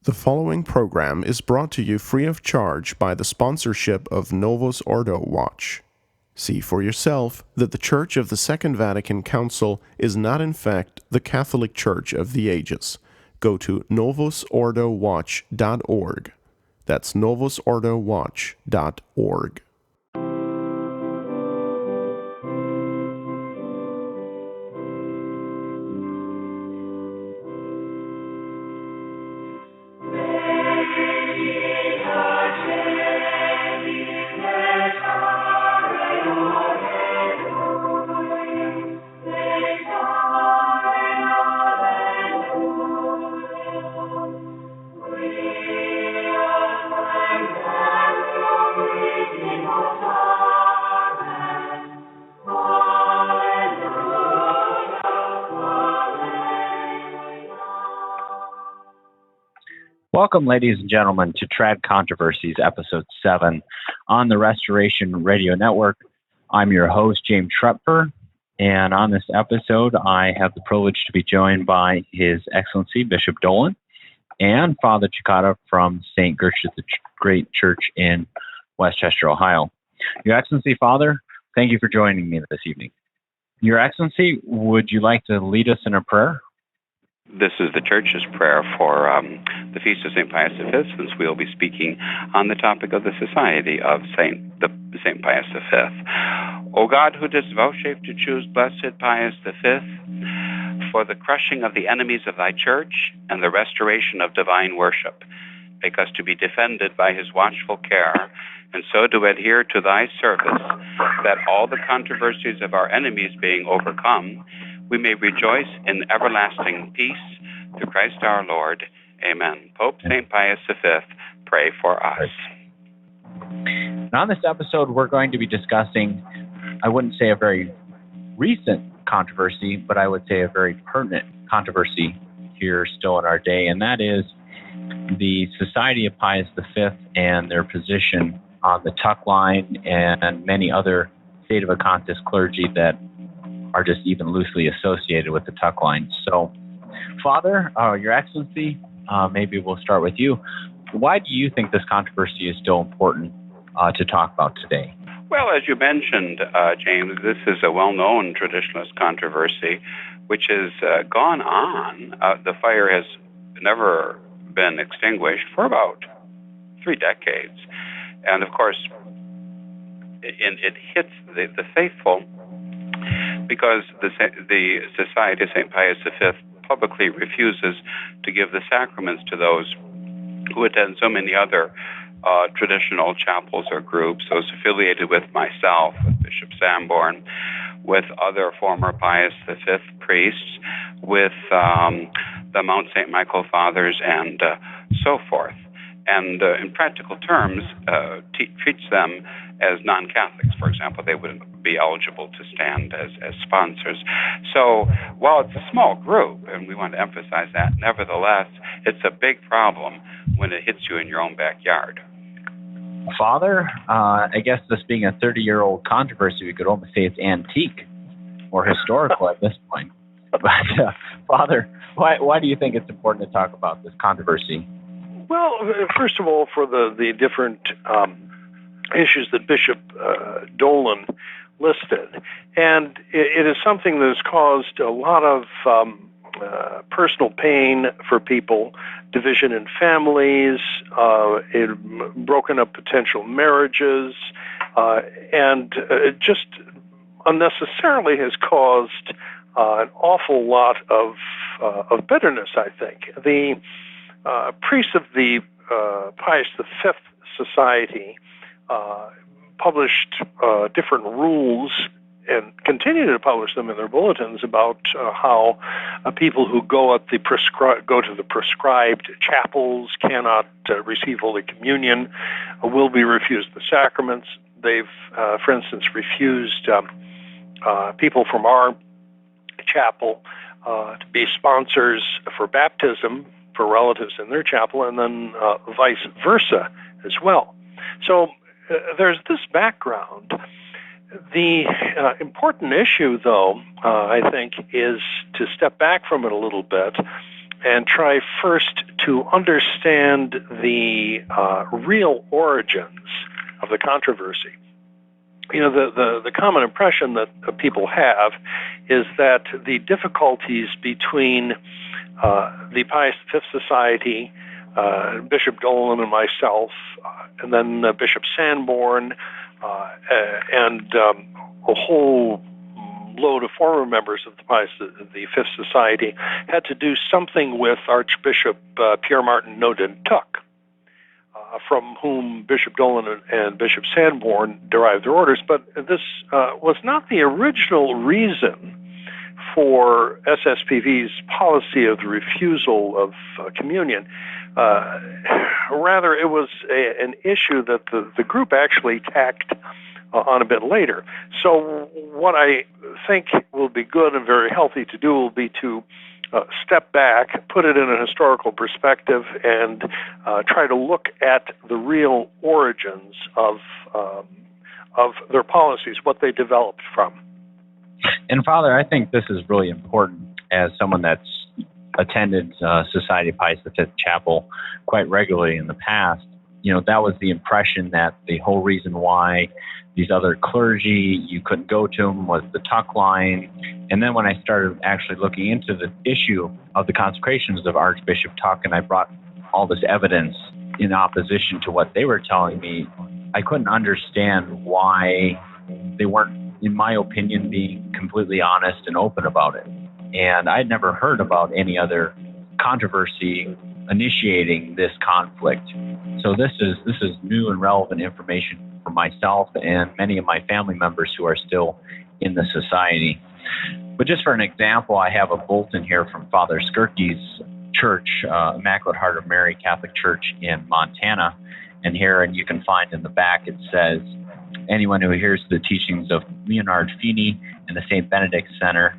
The following program is brought to you free of charge by the sponsorship of Novus Ordo Watch. See for yourself that the Church of the Second Vatican Council is not in fact the Catholic Church of the ages. Go to novusordowatch.org. That's novusordowatch.org. Welcome, ladies and gentlemen, to Trad Controversies, Episode 7 on the Restoration Radio Network. I'm your host, James Trepper, and on this episode, I have the privilege to be joined by His Excellency Bishop Dolan and Father Cekada from St. Gertrude the Great Church in Westchester, Ohio. Your Excellency, Father, thank you for joining me this evening. Your Excellency, would you like to lead us in a prayer? This is the Church's prayer for the Feast of St. Pius V, since we'll be speaking on the topic of the Society of St. Pius V. O God, who didst vouchsafe to choose Blessed Pius V for the crushing of the enemies of thy Church and the restoration of divine worship, make us to be defended by his watchful care, and so to adhere to thy service, that all the controversies of our enemies being overcome, we may rejoice in everlasting peace through Christ our Lord. Amen. Pope St. Pius V, pray for us. And on this episode, we're going to be discussing, I wouldn't say a very recent controversy, but I would say a very pertinent controversy here still in our day, and that is the Society of Pius V and their position on the tuck line and many other state of Acontis clergy that are just even loosely associated with the tuck line. So, Father, Your Excellency, maybe we'll start with you. Why do you think this controversy is still important to talk about today? Well, as you mentioned, James, this is a well-known traditionalist controversy which has gone on. The fire has never been extinguished for about 3 decades. And, of course, it hits the faithful because the Society of St. Pius V publicly refuses to give the sacraments to those who attend so many other traditional chapels or groups, those affiliated with myself, with Bishop Sanborn, with other former Pius V priests, with the Mount St. Michael Fathers, and so forth. And in practical terms, treats them as non-Catholics. For example, they wouldn't be eligible to stand as sponsors. So while it's a small group, and we want to emphasize that, nevertheless, it's a big problem when it hits you in your own backyard. Father, I guess this being a 30-year-old controversy, we could almost say it's antique or historical at this point. But Father, why do you think it's important to talk about this controversy? Well, first of all, for the different issues that Bishop Dolan listed. And it is something that has caused a lot of personal pain for people, division in families, broken up potential marriages, and it just unnecessarily has caused an awful lot of bitterness, I think. The priests of the Pius V Society published different rules and continue to publish them in their bulletins about how people who go to the prescribed chapels cannot receive Holy Communion, will be refused the sacraments. They've, for instance, refused people from our chapel to be sponsors for baptism for relatives in their chapel, and then vice versa as well. So there's this background. The important issue, though, I think, is to step back from it a little bit and try first to understand the real origins of the controversy. You know, the common impression that people have is that the difficulties between the Pius V Society, Bishop Dolan and myself, and then Bishop Sanborn, and a whole load of former members of the Fifth Society had to do something with Archbishop Pierre Martin Nodin-Tuck, from whom Bishop Dolan and Bishop Sanborn derived their orders. But this was not the original reason for SSPV's policy of the refusal of communion. Rather, it was an issue that the group actually tacked on a bit later. So what I think will be good and very healthy to do will be to step back, put it in a historical perspective, and try to look at the real origins of their policies, what they developed from. And Father, I think this is really important as someone that's attended Society of Pius V Chapel quite regularly in the past. You know, that was the impression that the whole reason why these other clergy, you couldn't go to them, was the Tuck line. And then when I started actually looking into the issue of the consecrations of Archbishop Tuck, and I brought all this evidence in opposition to what they were telling me, I couldn't understand why they weren't, in my opinion, being completely honest and open about it. And I'd never heard about any other controversy initiating this conflict. So this is new and relevant information for myself and many of my family members who are still in the society. But just for an example, I have a bulletin here from Father Skirke's church, Immaculate Heart of Mary Catholic Church in Montana. And here, and you can find in the back, it says, anyone who hears the teachings of Leonard Feeney and the St. Benedict Center,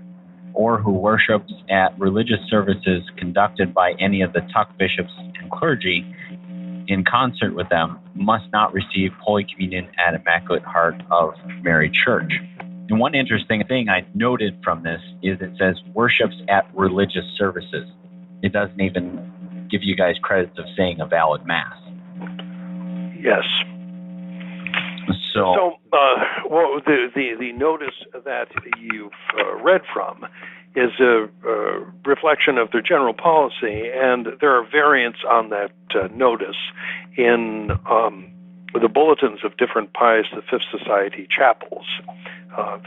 or who worships at religious services conducted by any of the Tuck bishops and clergy in concert with them, must not receive Holy Communion at Immaculate Heart of Mary Church. And one interesting thing I noted from this is it says worships at religious services. It doesn't even give you guys credits of saying a valid Mass. Yes. So well, the notice that you've read from is a reflection of their general policy, and there are variants on that notice in the bulletins of different Pius V Society chapels.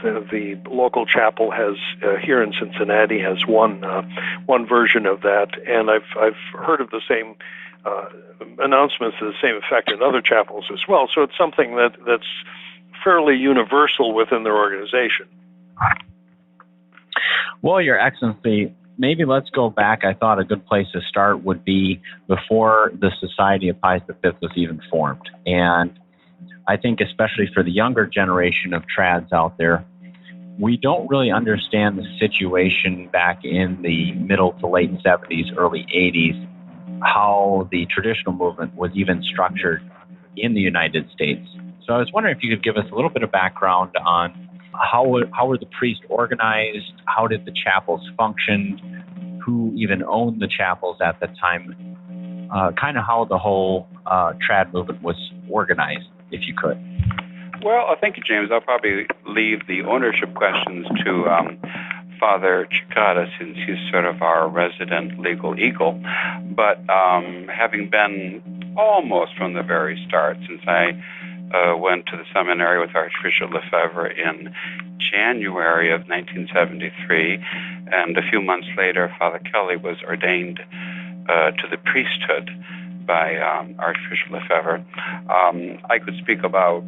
The local chapel has here in Cincinnati has one version of that, and I've heard of the same announcements to the same effect in other chapels as well. So it's something that's fairly universal within their organization. Well, Your Excellency, maybe let's go back. I thought a good place to start would be before the Society of Pius V was even formed. And I think especially for the younger generation of trads out there, we don't really understand the situation back in the middle to late 70s, early 80s, how the traditional movement was even structured in the United States. So I was wondering if you could give us a little bit of background on how were the priests organized, how did the chapels function, who even owned the chapels at the time, kind of how the whole trad movement was organized, if you could. Well, thank you, James. I'll probably leave the ownership questions to Father Cekada, since he's sort of our resident legal eagle. But having been almost from the very start, since I went to the seminary with Archbishop Lefebvre in January of 1973, and a few months later, Father Kelly was ordained to the priesthood by Archbishop Lefebvre. I could speak about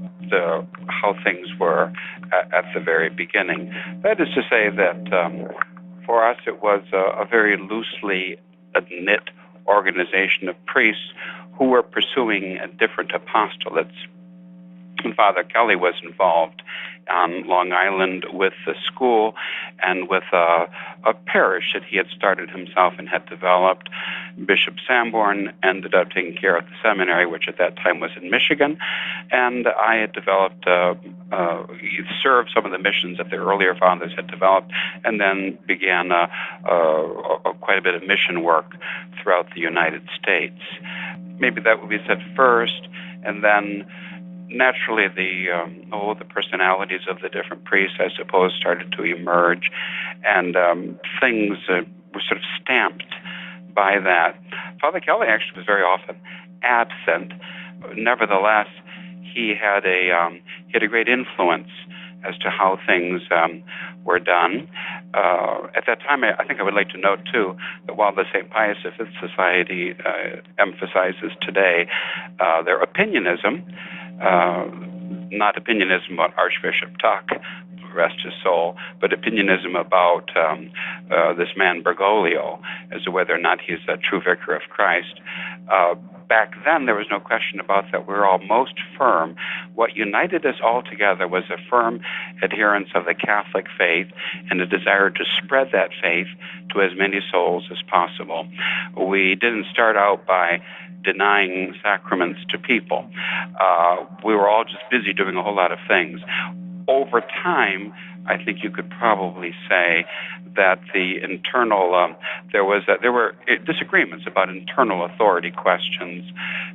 how things were at the very beginning. That is to say that for us it was a very loosely knit organization of priests who were pursuing different apostolates. And Father Kelly was involved on Long Island with the school and with a parish that he had started himself and had developed. Bishop Sanborn ended up taking care of the seminary, which at that time was in Michigan, and I had developed, served some of the missions that the earlier fathers had developed, and then began quite a bit of mission work throughout the United States. Maybe that would be said first, and then naturally the personalities of the different priests, I suppose, started to emerge, and things were sort of stamped by that. Father Kelly actually was very often absent. Nevertheless, he had a great influence as to how things were done. At that time, I think I would like to note, too, that while the St. Pius V Society emphasizes today their opinionism, not opinionism about Archbishop Tuck, rest his soul, but opinionism about this man Bergoglio as to whether or not he's a true vicar of Christ. Back then, there was no question about that. We were all most firm. What united us all together was a firm adherence of the Catholic faith and a desire to spread that faith to as many souls as possible. We didn't start out by denying sacraments to people. We were all just busy doing a whole lot of things. Over time, I think you could probably say that the internal there were disagreements about internal authority questions,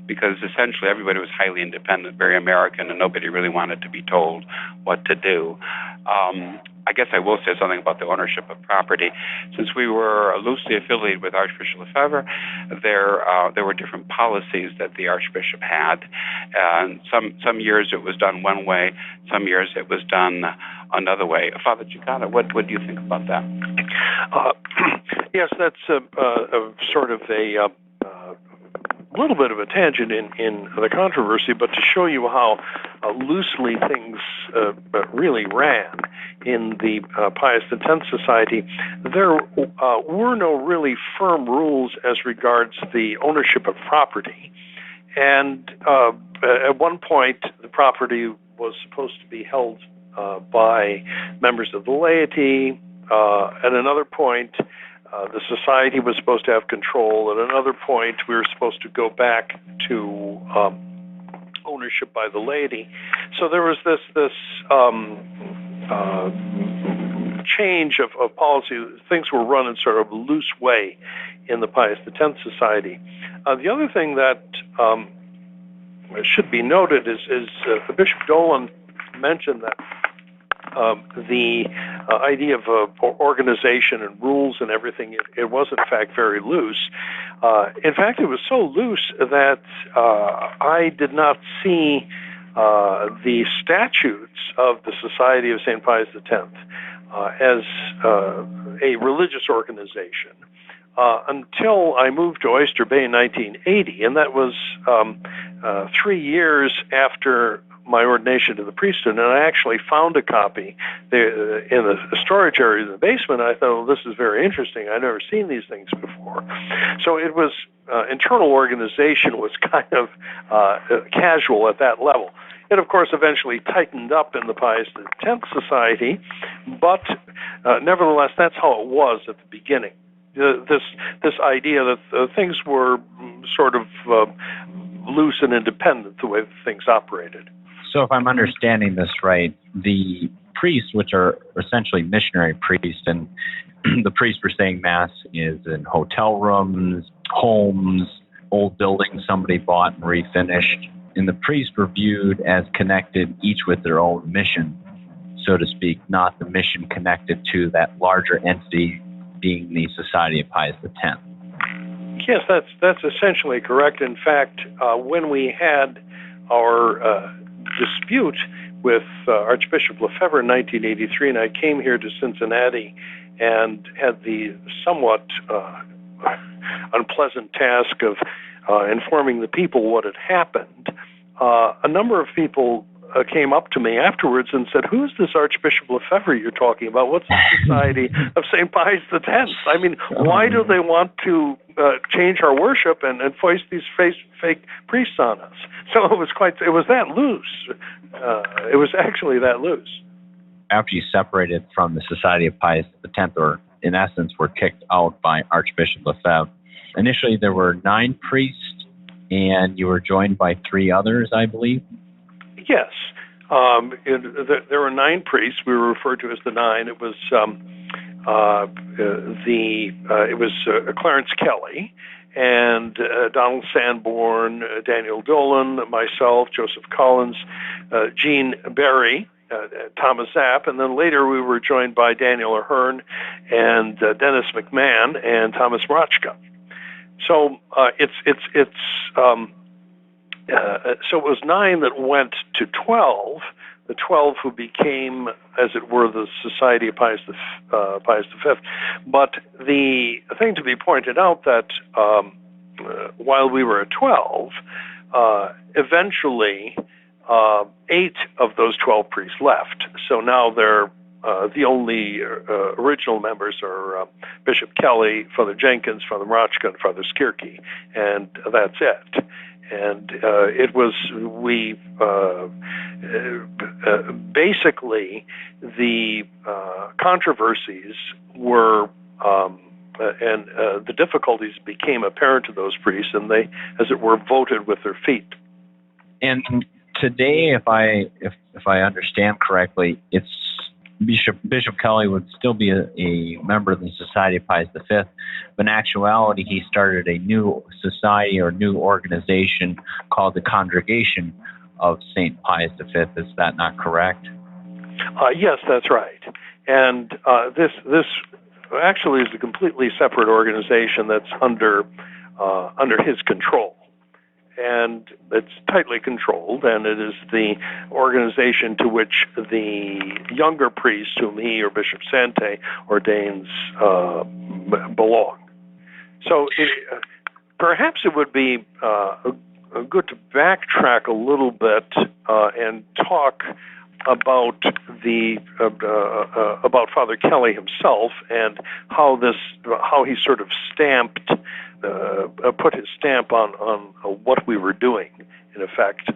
because essentially everybody was highly independent, very American, and nobody really wanted to be told what to do. I guess I will say something about the ownership of property. Since we were loosely affiliated with Archbishop Lefebvre, there were different policies that the Archbishop had. And some years it was done one way, some years it was done another way. Father Cekada, what do you think about that? Yes, that's sort of a little bit of a tangent in the controversy, but to show you how loosely things really ran in the Pius X Society, there were no really firm rules as regards the ownership of property. And at one point, the property was supposed to be held by members of the laity. At another point, the society was supposed to have control. At another point, we were supposed to go back to ownership by the laity. So there was this change of policy. Things were run in sort of a loose way in the Pius X Society. The other thing that should be noted is Bishop Dolan mentioned that the idea of organization and rules and everything, it was in fact very loose. In fact, it was so loose that I did not see the statutes of the Society of St. Pius X as a religious organization until I moved to Oyster Bay in 1980, and that was 3 years after my ordination to the priesthood, and I actually found a copy in the storage area in the basement. I thought, well, this is very interesting. I've never seen these things before. So it was, internal organization was kind of casual at that level. It, of course, eventually tightened up in the Pius X Society, but nevertheless, that's how it was at the beginning. This idea that things were sort of loose and independent the way things operated. So if I'm understanding this right, the priests, which are essentially missionary priests, and the priests for saying Mass is in hotel rooms, homes, old buildings somebody bought and refinished, and the priests were viewed as connected each with their own mission, so to speak, not the mission connected to that larger entity being the Society of Pius X. Yes, that's essentially correct. In fact, when we had our dispute with Archbishop Lefebvre in 1983, and I came here to Cincinnati and had the somewhat unpleasant task of informing the people what had happened, a number of people came up to me afterwards and said, "Who's this Archbishop Lefebvre you're talking about? What's the Society of St. Pius X? I mean, why do they want to change our worship and foist these fake priests on us. So it was that loose. It was actually that loose. After you separated from the Society of Pius X, or in essence were kicked out by Archbishop Lefebvre, initially there were 9 priests, and you were joined by 3 others, I believe? Yes. There were 9 priests. We were referred to as the 9. It was Clarence Kelly and Donald Sanborn, Daniel Dolan, myself, Joseph Collins, Gene Berry, Thomas Zapp, and then later we were joined by Daniel Ahern and Dennis McMahon and Thomas Mroczka. So so it was 9 that went to 12. The 12 who became, as it were, the Society of Pius V. But the thing to be pointed out that while we were at 12, eventually 8 of those 12 priests left. So now they're the only original members are Bishop Kelly, Father Jenkins, Father Mroczka, and Father Skierke, and that's it. And basically the controversies were and the difficulties became apparent to those priests, and they, as it were, voted with their feet. And today, if I understand correctly, it's Bishop Kelly would still be a member of the Society of Pius V, but in actuality, he started a new society or new organization called the Congregation of St. Pius V. Is that not correct? Yes, that's right. And this actually is a completely separate organization that's under his control. And it's tightly controlled, and it is the organization to which the younger priests, whom he or Bishop Sante ordains, belong. So perhaps it would be good to backtrack a little bit and talk about about Father Kelly himself and how he sort of put his stamp on what we were doing, in effect,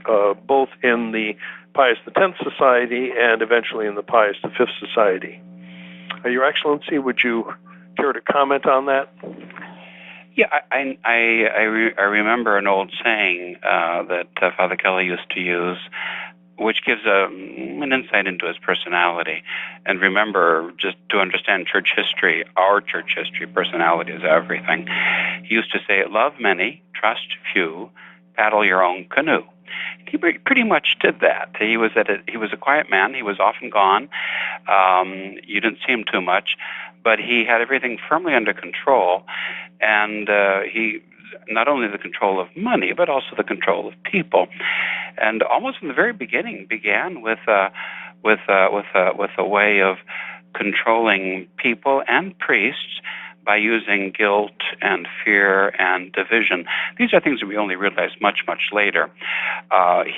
both in the Pius X Society and eventually in the Pius V Society. Your Excellency, would you care to comment on that? Yeah, I remember an old saying that Father Kelly used to use, which gives an insight into his personality. And remember, just to understand church history, our church history, personality is everything. He used to say, love many, trust few, paddle your own canoe. He pretty much did that. He was a quiet man. He was often gone. You didn't see him too much, but he had everything firmly under control, and he not only the control of money, but also the control of people. And almost from the very beginning began with a way of controlling people and priests by using guilt and fear and division. These are things that we only realize much, much later.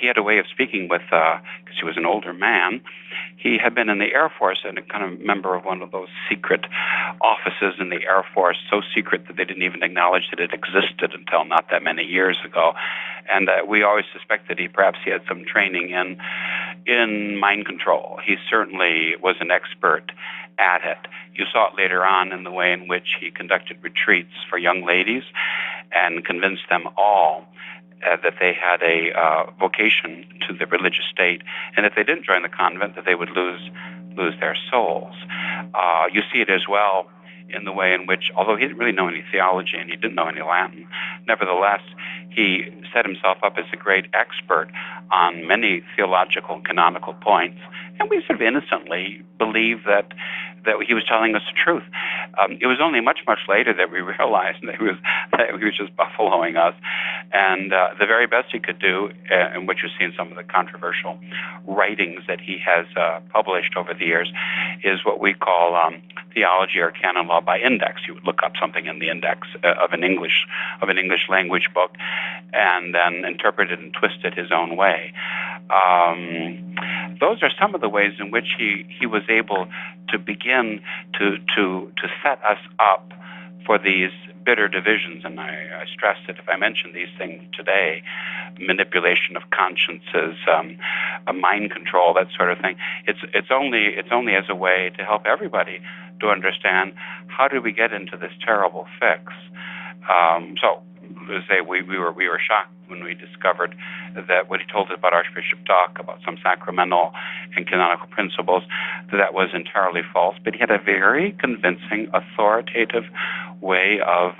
He had a way of speaking with, because he was an older man, he had been in the Air Force and a kind of member of one of those secret offices in the Air Force, so secret that they didn't even acknowledge that it existed until not that many years ago. And we always suspected perhaps he had some training in mind control. He certainly was an expert at it. You saw it later on in the way in which he conducted retreats for young ladies and convinced them all that they had a vocation to the religious state, and if they didn't join the convent, that they would lose their souls. You see it as well in the way in which, although he didn't really know any theology and he didn't know any Latin, nevertheless, he set himself up as a great expert on many theological and canonical points, and we sort of innocently believed that he was telling us the truth. It was only much, much later that we realized that he was just buffaloing us. And the very best he could do, and what you see in some of the controversial writings that he has published over the years, is what we call theology or canon law by index. You would look up something in the index of an English language book, and then interpret it and twist it his own way. Those are some of the ways in which he was able to begin to set us up for these bitter divisions, and I stress that if I mention these things today, manipulation of consciences, mind control, that sort of thing, it's only as a way to help everybody to understand how did we get into this terrible fix. So, let's say we were shocked when we discovered that what he told us about Archbishop Duck, about some sacramental and canonical principles, that was entirely false. But he had a very convincing, authoritative way of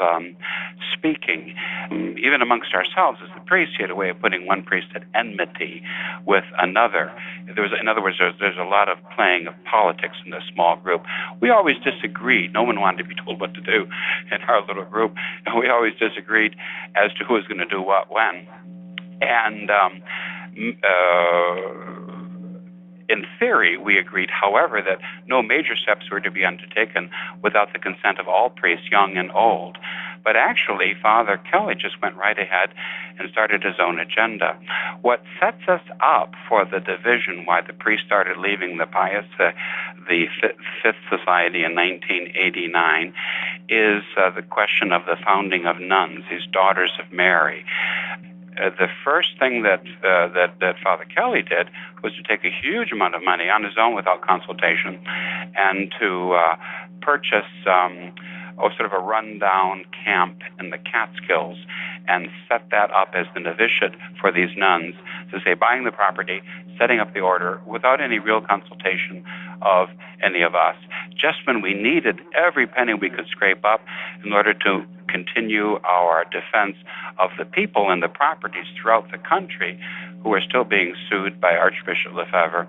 speaking. Even amongst ourselves as the priests, he had a way of putting one priest at enmity with another. In other words, there's a lot of playing of politics in this small group. We always disagreed. No one wanted to be told what to do in our little group. And we always disagreed as to who was going to do what when. And in theory, we agreed, however, that no major steps were to be undertaken without the consent of all priests, young and old. But actually, Father Kelly just went right ahead and started his own agenda. What sets us up for the division, why the priests started leaving the Fifth Society in 1989, is the question of the founding of nuns, these daughters of Mary. The first thing that Father Kelly did was to take a huge amount of money on his own without consultation and to purchase sort of a rundown camp in the Catskills and set that up as the novitiate for these nuns, to say buying the property, setting up the order without any real consultation of any of us, just when we needed every penny we could scrape up in order to continue our defense of the people and the properties throughout the country who were still being sued by Archbishop Lefebvre,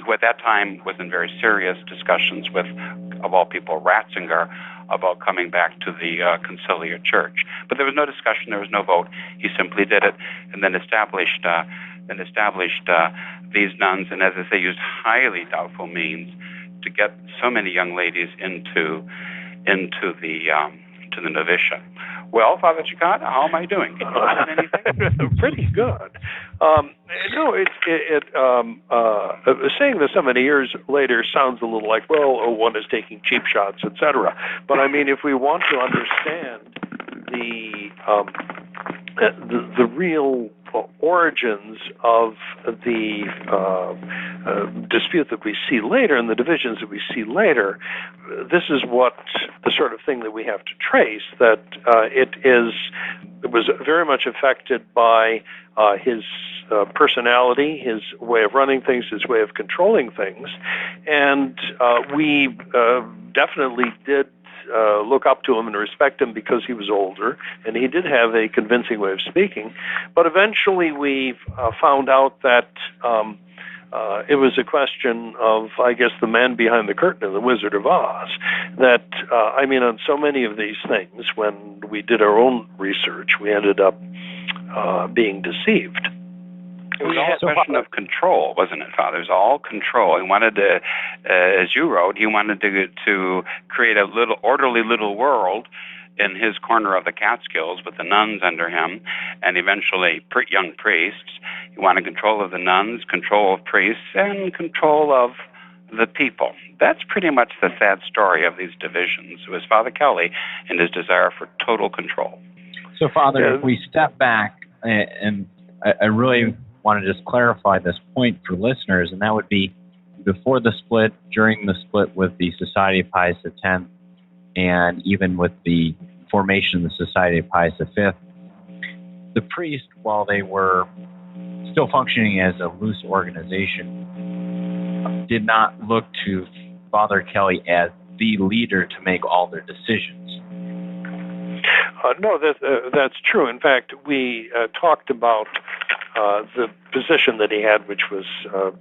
who at that time was in very serious discussions with, of all people, Ratzinger, about coming back to the conciliar church. But there was no discussion, there was no vote. He simply did it and then established these nuns, and as I say, used highly doubtful means to get so many young ladies into the novitiate. Well, Father Cekada, how am I doing? Can you add anything? Pretty good. Saying this so many years later sounds a little like, well, one is taking cheap shots, etc. But I mean, if we want to understand the real origins of the dispute that we see later and the divisions that we see later, this is what the sort of thing that we have to trace, that it was very much affected by his personality, his way of running things, his way of controlling things, and we definitely did look up to him and respect him because he was older, and he did have a convincing way of speaking. But eventually we found out that it was a question of, I guess, the man behind the curtain in The Wizard of Oz. That, on so many of these things, when we did our own research, we ended up being deceived. It was all a question of control, wasn't it, Father? It was all control. He wanted to, as you wrote, he wanted to create a little orderly little world in his corner of the Catskills with the nuns under him, and eventually young priests. He wanted control of the nuns, control of priests, and control of the people. That's pretty much the sad story of these divisions. It was Father Kelly and his desire for total control. So, Father, if we step back, and I really want to just clarify this point for listeners, and that would be before the split, during the split with the Society of Pius X, and even with the formation of the Society of Pius V, the priests, while they were still functioning as a loose organization, did not look to Father Kelly as the leader to make all their decisions. No, that's true. In fact, we talked about the position that he had, which was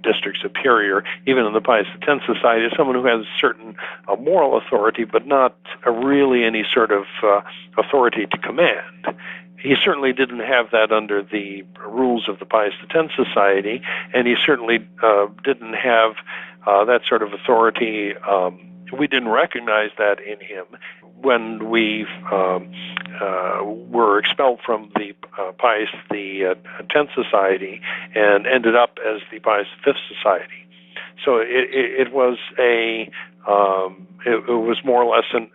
district superior, even in the Pius X Society, as someone who has certain moral authority, but not really any sort of authority to command. He certainly didn't have that under the rules of the Pius X Society, and he certainly didn't have that sort of authority. We didn't recognize that in him when we were expelled from the Pius X Society and ended up as the Pius V Society. So it was it was more or less an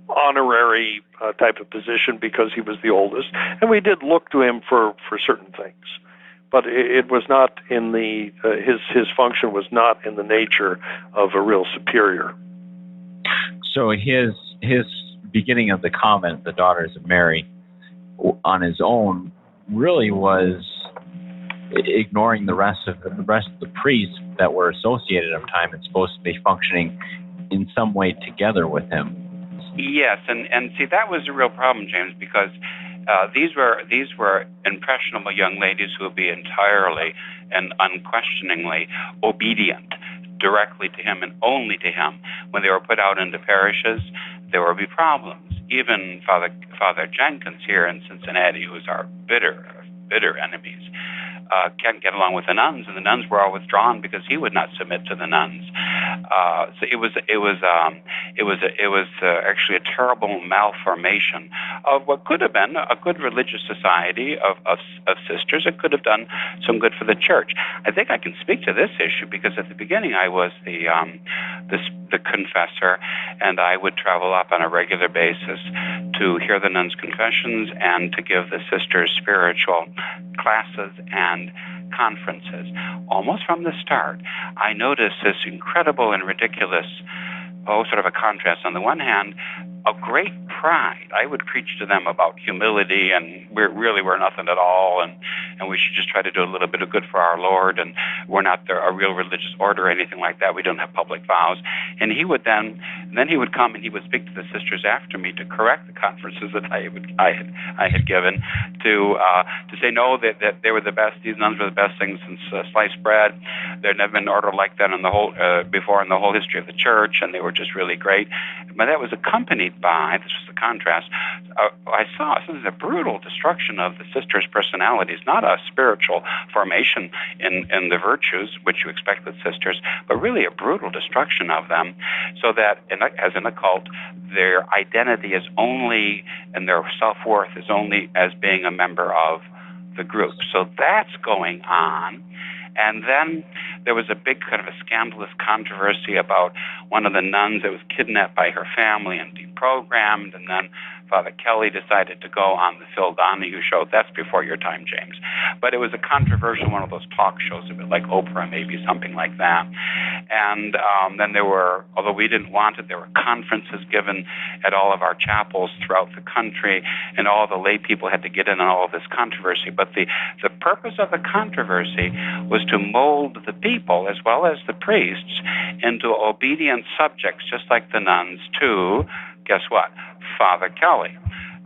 honorary type of position because he was the oldest, and we did look to him for certain things. But it was not in the his function was not in the nature of a real superior. So his beginning of the convent, the Daughters of Mary, on his own, really was ignoring the rest of the priests that were associated at the time and supposed to be functioning in some way together with him. Yes, and see, that was a real problem, James, because these were impressionable young ladies who would be entirely and unquestioningly obedient directly to him and only to him. When they were put out into parishes, there would be problems. Even Father Jenkins here in Cincinnati, who is our bitter enemies, can't get along with the nuns, and the nuns were all withdrawn because he would not submit to the nuns. So it was actually a terrible malformation of what could have been a good religious society of sisters. It could have done some good for the church. I think I can speak to this issue because at the beginning I was the confessor, and I would travel up on a regular basis to hear the nuns' confessions and to give the sisters spiritual classes and conferences. Almost from the start, I noticed this incredible and ridiculous, sort of a contrast. On the one hand, a great pride. I would preach to them about humility, and we're nothing at all, and we should just try to do a little bit of good for our Lord, and we're not a real religious order or anything like that. We don't have public vows. And he would then he would come and he would speak to the sisters after me to correct the conferences that I had given, to say no, that they were the best. These nuns were the best things since sliced bread. There had never been an order like that in the whole before in the whole history of the church, and they were just really great. But that was accompanied by, this was the contrast, I saw a brutal destruction of the sisters' personalities, not a spiritual formation in the virtues, which you expect with sisters, but really a brutal destruction of them, so that, as in a cult, their identity is only, and their self-worth is only as being a member of the group. So that's going on. And then there was a big kind of a scandalous controversy about one of the nuns that was kidnapped by her family and deprogrammed, and then Father Kelly decided to go on the Phil Donahue show. That's before your time, James. But it was a controversial one of those talk shows, a bit like Oprah, maybe something like that. And then there were, although we didn't want it, there were conferences given at all of our chapels throughout the country, and all the lay people had to get in on all of this controversy. But the purpose of the controversy was to mold the people, as well as the priests, into obedient subjects, just like the nuns, to, guess what, Father Kelly.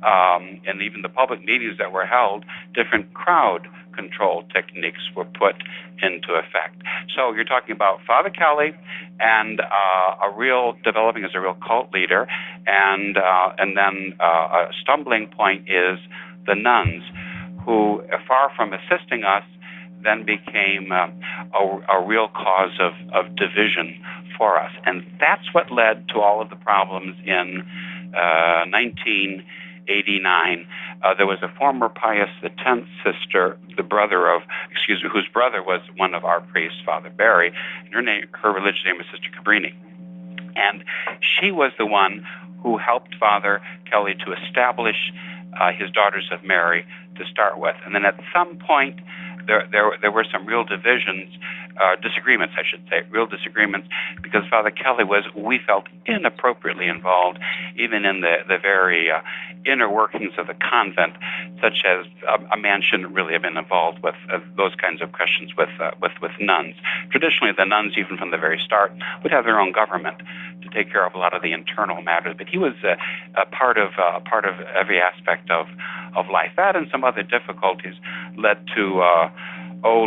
And even the public meetings that were held, different crowd control techniques were put into effect. So you're talking about Father Kelly and developing as a real cult leader, and then a stumbling point is the nuns, who, far from assisting us, then became a real cause of division for us. And that's what led to all of the problems in 1989. There was a former Pius X sister, whose brother was one of our priests, Father Barry, and her religious name was Sister Cabrini. And she was the one who helped Father Kelly to establish his Daughters of Mary to start with. And then at some point, there were some real disagreements, because Father Kelly was, we felt, inappropriately involved, even in the very inner workings of the convent, such as a man shouldn't really have been involved with those kinds of questions with nuns. Traditionally, the nuns, even from the very start, would have their own government to take care of a lot of the internal matters. But he was a part of every aspect of life. That and some other difficulties led to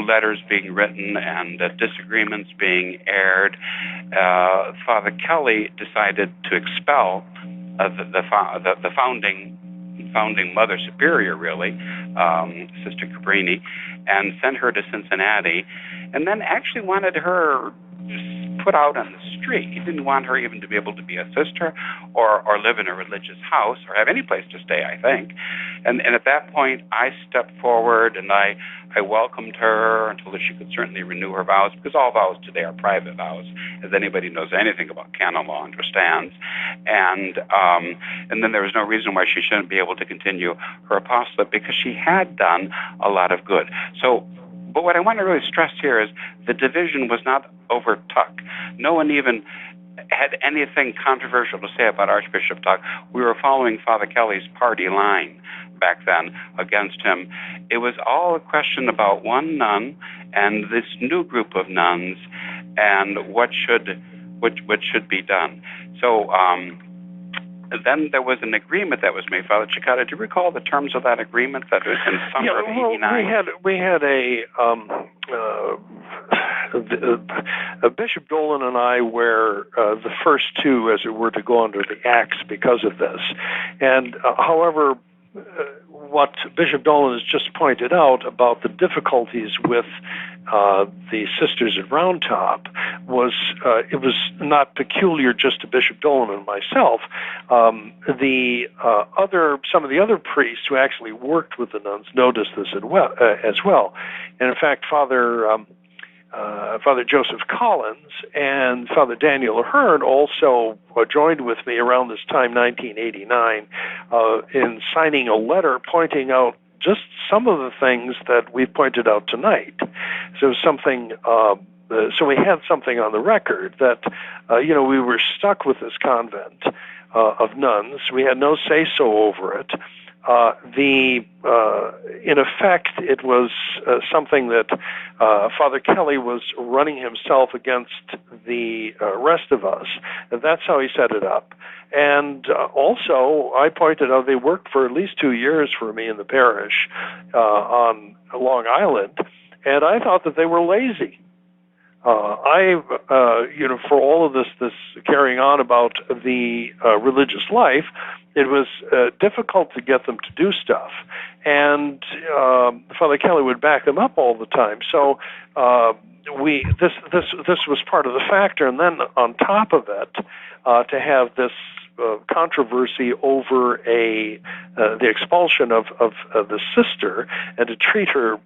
letters being written and disagreements being aired. Father Kelly decided to expel the founding Mother Superior, really, Sister Cabrini, and send her to Cincinnati, and then actually wanted her put out on the street. He didn't want her even to be able to be a sister or live in a religious house or have any place to stay, I think. And at that point, I stepped forward and I welcomed her and told her she could certainly renew her vows, because all vows today are private vows, as anybody who knows anything about canon law understands. And then there was no reason why she shouldn't be able to continue her apostolate, because she had done a lot of good. So, but what I want to really stress here is the division was not over Tuck. No one even had anything controversial to say about Archbishop Tuck. We were following Father Kelly's party line back then against him. It was all a question about one nun and this new group of nuns and what should be done. So then there was an agreement that was made. Father Cekada, do you recall the terms of that agreement that was in summer of '89? We had Bishop Dolan and I were the first two, as it were, to go under the axe because of this. And however, what Bishop Dolan has just pointed out about the difficulties with the sisters at Round Top was it was not peculiar just to Bishop Dolan and myself. Some of the other priests who actually worked with the nuns noticed this as well. And in fact, Father Joseph Collins and Father Daniel Ahern also joined with me around this time, 1989, in signing a letter pointing out just some of the things that we pointed out tonight. So something. So we had something on the record that, we were stuck with this convent of nuns. We had no say-so over it. In effect, it was something that Father Kelly was running himself against the rest of us. And that's how he set it up. And also, I pointed out they worked for at least 2 years for me in the parish on Long Island, and I thought that they were lazy. For all of this carrying on about the religious life, it was difficult to get them to do stuff, and Father Kelly would back them up all the time. So this was part of the factor, and then on top of it, to have this controversy over the expulsion of the sister and to treat her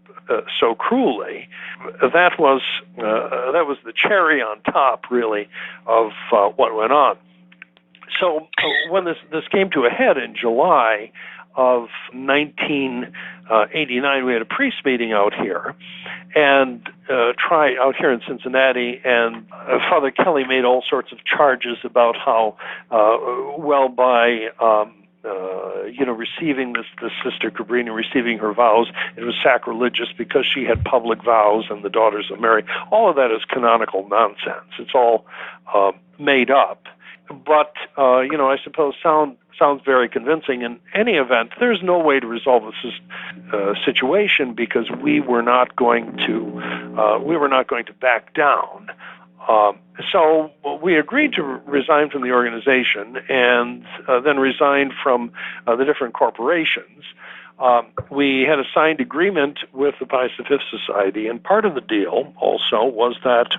so cruelly, that was the cherry on top, really, of what went on. So when this came to a head in July of 1989, we had a priest meeting out here, and out here in Cincinnati, and Father Kelly made all sorts of charges about how by receiving this sister Cabrini, receiving her vows, it was sacrilegious because she had public vows and the daughters of Mary. All of that is canonical nonsense. It's all made up. But, I suppose sounds very convincing. In any event, there's no way to resolve this situation because we were not going to back down. So we agreed to resign from the organization and then resign from the different corporations. We had a signed agreement with the Pius V Society, and part of the deal also was that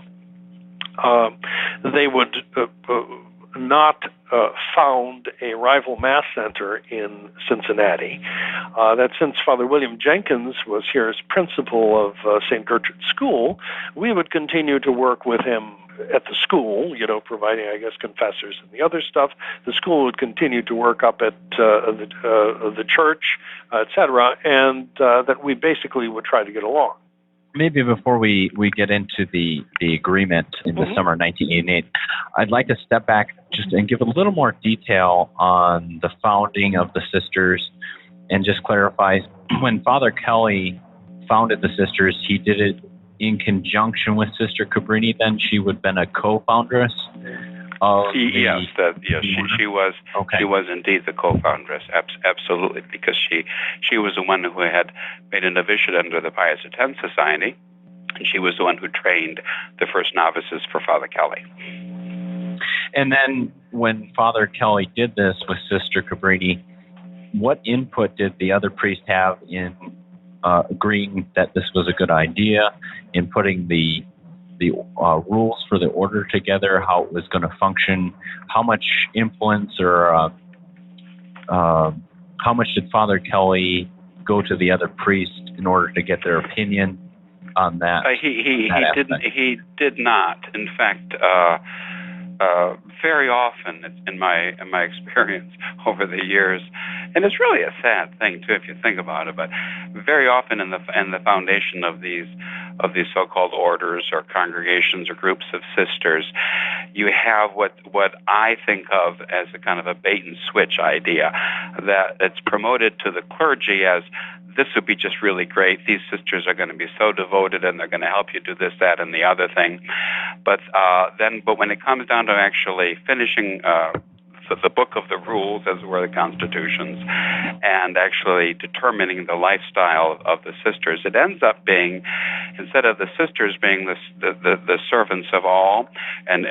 they would not found a rival mass center in Cincinnati. That since Father William Jenkins was here as principal of St. Gertrude's School, we would continue to work with him at the school, providing, I guess, confessors and the other stuff. The school would continue to work up at the church, etc., and that we basically would try to get along. Maybe before we get into the agreement in the summer of 1988, I'd like to step back just and give a little more detail on the founding of the sisters and just clarify, when Father Kelly founded the sisters, he did it in conjunction with Sister Cabrini. Then she would have been a co-foundress of she was. Okay. She was indeed the co-foundress, absolutely, because she was the one who had made a novitiate under the Pius X Society, and she was the one who trained the first novices for Father Kelly. And then when Father Kelly did this with Sister Cabrini, what input did the other priest have in agreeing that this was a good idea, in putting the the rules for the order together, how it was going to function, how much influence or how much did Father Kelly go to the other priest in order to get their opinion on that? He did not. In fact, very often in my experience over the years, and it's really a sad thing too if you think about it. But very often in the foundation of these so-called orders or congregations or groups of sisters, you have what I think of as a kind of a bait and switch idea that it's promoted to the clergy as this would be just really great. These sisters are going to be so devoted, and they're going to help you do this, that, and the other thing. But when it comes down to actually finishing the book of the rules, as were the constitutions, and actually determining the lifestyle of the sisters, it ends up being, instead of the sisters being the servants of all and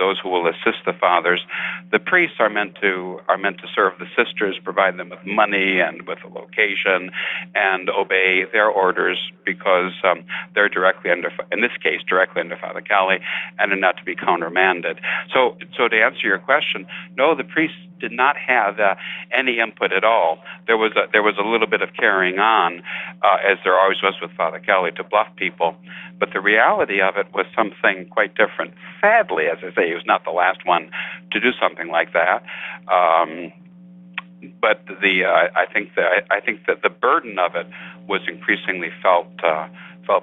those who will assist the fathers, the priests are meant to serve the sisters, provide them with money and with a location, and obey their orders because they're directly under, in this case, directly under Father Kelly, and are not to be countermanded. So to answer your question, no, the priests did not have any input at all. There was a little bit of carrying on, as there always was with Father Kelly, to bluff people, but the reality of it was something quite different. Sadly, as I say, he was not the last one to do something like that. But I think that the burden of it was increasingly felt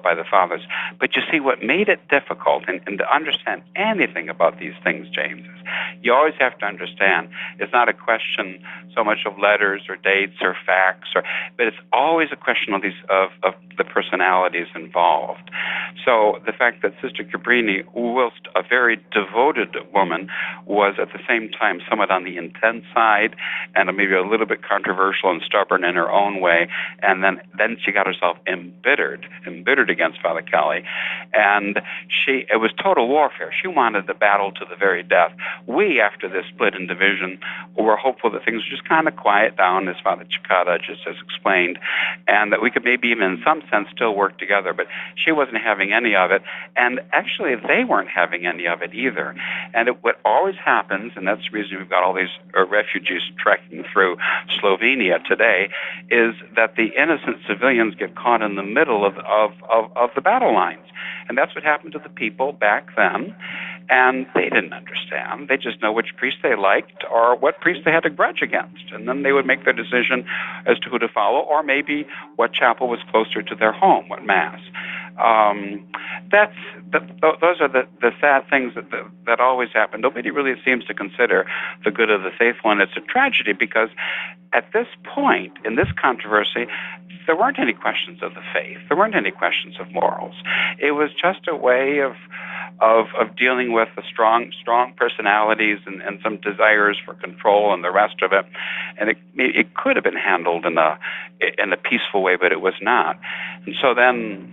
by the fathers. But you see, what made it difficult, and to understand anything about these things, James, is you always have to understand it's not a question so much of letters or dates or facts, but it's always a question of the personalities involved. So the fact that Sister Cabrini, whilst a very devoted woman, was at the same time somewhat on the intense side and maybe a little bit controversial and stubborn in her own way, and then she got herself embittered against Father Kelly, and it was total warfare. She wanted the battle to the very death. We, after this split and division, were hopeful that things would just kind of quiet down, as Father Cekada just has explained, and that we could maybe even in some sense still work together, but she wasn't having any of it, and actually they weren't having any of it either. And what always happens, and that's the reason we've got all these refugees trekking through Slovenia today, is that the innocent civilians get caught in the middle of the battle lines. And that's what happened to the people back then. And they didn't understand. They just know which priest they liked or what priest they had a grudge against. And then they would make their decision as to who to follow, or maybe what chapel was closer to their home, what mass. Those are the sad things that always happen. Nobody really seems to consider the good of the faithful, and it's a tragedy because at this point in this controversy, there weren't any questions of the faith. There weren't any questions of morals. It was just a way of dealing with the strong personalities and some desires for control and the rest of it. And it could have been handled in a peaceful way, but it was not. And so then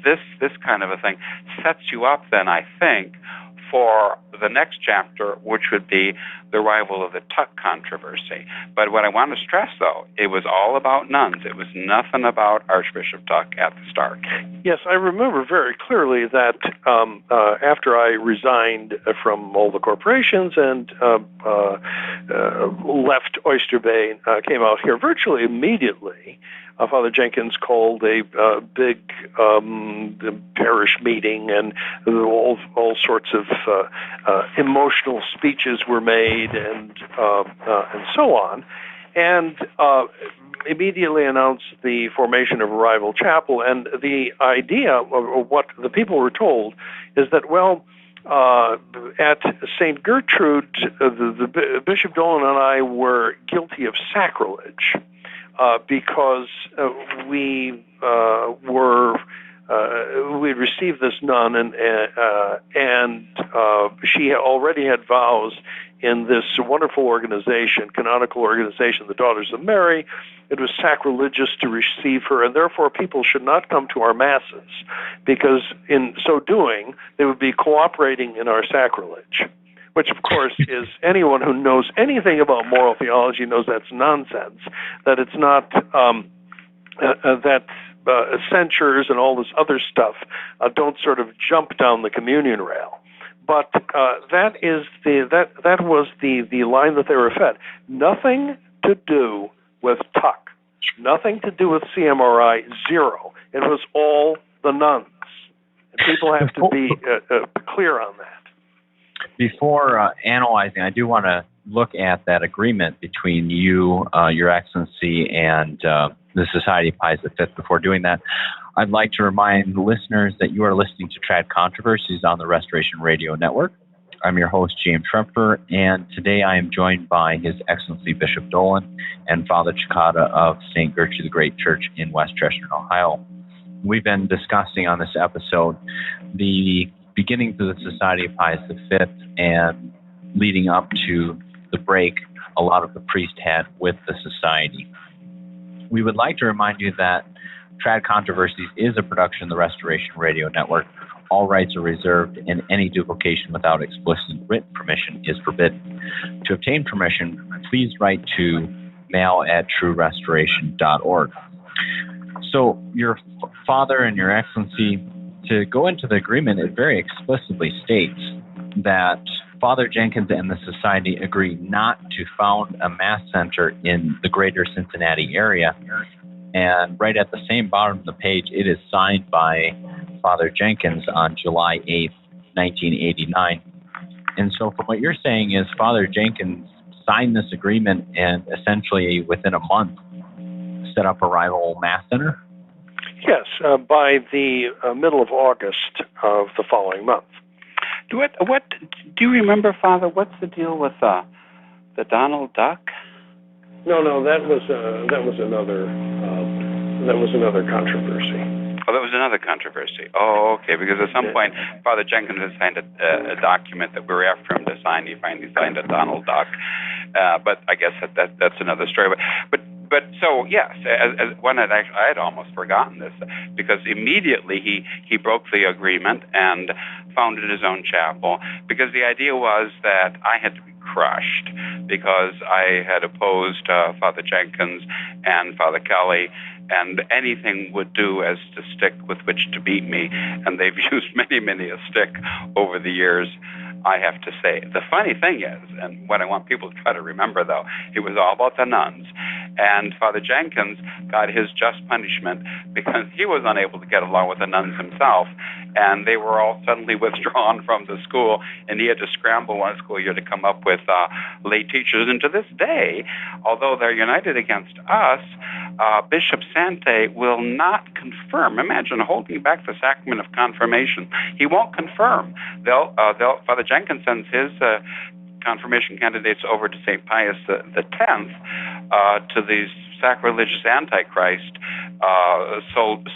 this kind of a thing sets you up then, I think, for the next chapter, which would be the arrival of the Tuck controversy. But what I want to stress, though, it was all about nuns. It was nothing about Archbishop Tuck at the start. Yes, I remember very clearly that after I resigned from all the corporations and left Oyster Bay, came out here virtually immediately, Father Jenkins called a big parish meeting, and all sorts of emotional speeches were made, and so on, and immediately announced the formation of a rival chapel. And the idea of what the people were told is that, well, at St. Gertrude, the Bishop Dolan and I were guilty of sacrilege. Because we had received this nun, and she already had vows in this wonderful organization, canonical organization, the Daughters of Mary. It was sacrilegious to receive her, and therefore people should not come to our masses, because in so doing, they would be cooperating in our sacrilege. Which, of course, is anyone who knows anything about moral theology knows that's nonsense, that it's not, censures and all this other stuff don't sort of jump down the communion rail. But that was the line that they were fed. Nothing to do with Tuck. Nothing to do with CMRI, zero. It was all the nuns. And people have to be clear on that. Before analyzing, I do want to look at that agreement between you, Your Excellency, and the Society of Pius V. Before doing that, I'd like to remind listeners that you are listening to Trad Controversies on the Restoration Radio Network. I'm your host, James Schroepfer, and today I am joined by His Excellency Bishop Dolan and Father Cekada of St. Gertrude the Great Church in West Chester, Ohio. We've been discussing on this episode the beginnings of the Society of Pius V and leading up to the break a lot of the priests had with the society. We would like to remind you that Trad Controversies is a production of the Restoration Radio Network. All rights are reserved, and any duplication without explicit written permission is forbidden. To obtain permission, please write to mail@truerestoration.org. So, your Father and Your Excellency, to go into the agreement, it very explicitly states that Father Jenkins and the Society agree not to found a Mass Center in the greater Cincinnati area. And right at the same bottom of the page, it is signed by Father Jenkins on July 8th, 1989. And so from what you're saying is Father Jenkins signed this agreement and essentially within a month set up a rival Mass Center? Yes, by the middle of August of the following month. What do you remember, Father? What's the deal with the Donald Duck? No, that was another controversy. Oh, that was another controversy. Oh, okay. Because at some point, Father Jenkins had signed a document that we were after him to sign. He finally signed a Donald Duck. But I guess that's another story. But so yes, as one I had almost forgotten this because immediately he broke the agreement and founded his own chapel because the idea was that I had to be crushed because I had opposed Father Jenkins and Father Kelly, and anything would do as to stick with which to beat me, and they've used many a stick over the years, I have to say. The funny thing is, and what I want people to try to remember though, it was all about the nuns, and Father Jenkins got his just punishment because he was unable to get along with the nuns himself, and they were all suddenly withdrawn from the school, and he had to scramble one school year to come up with lay teachers. And to this day, although they're united against us, Bishop Sante will not confirm. Imagine holding back the sacrament of confirmation. He won't confirm. Father Jenkins sends his confirmation candidates over to St. Pius X to these sacrilegious antichrist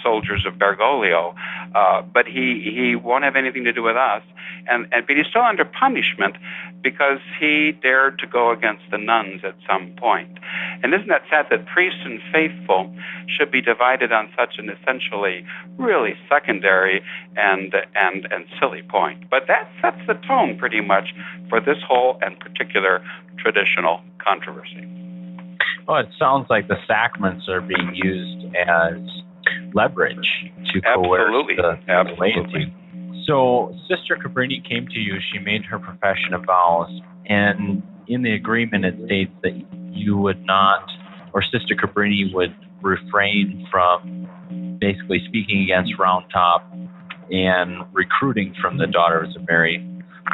soldiers of Bergoglio, but he won't have anything to do with us, but he's still under punishment because he dared to go against the nuns at some point. And isn't that sad that priests and faithful should be divided on such an essentially really secondary and silly point? But that sets the tone pretty much for this whole and particular traditional controversy. Well, it sounds like the sacraments are being used as leverage to coerce the laity. So Sister Cabrini came to you, she made her profession of vows, and in the agreement it states that you would not, or Sister Cabrini would refrain from basically speaking against Round Top and recruiting from the Daughters of Mary.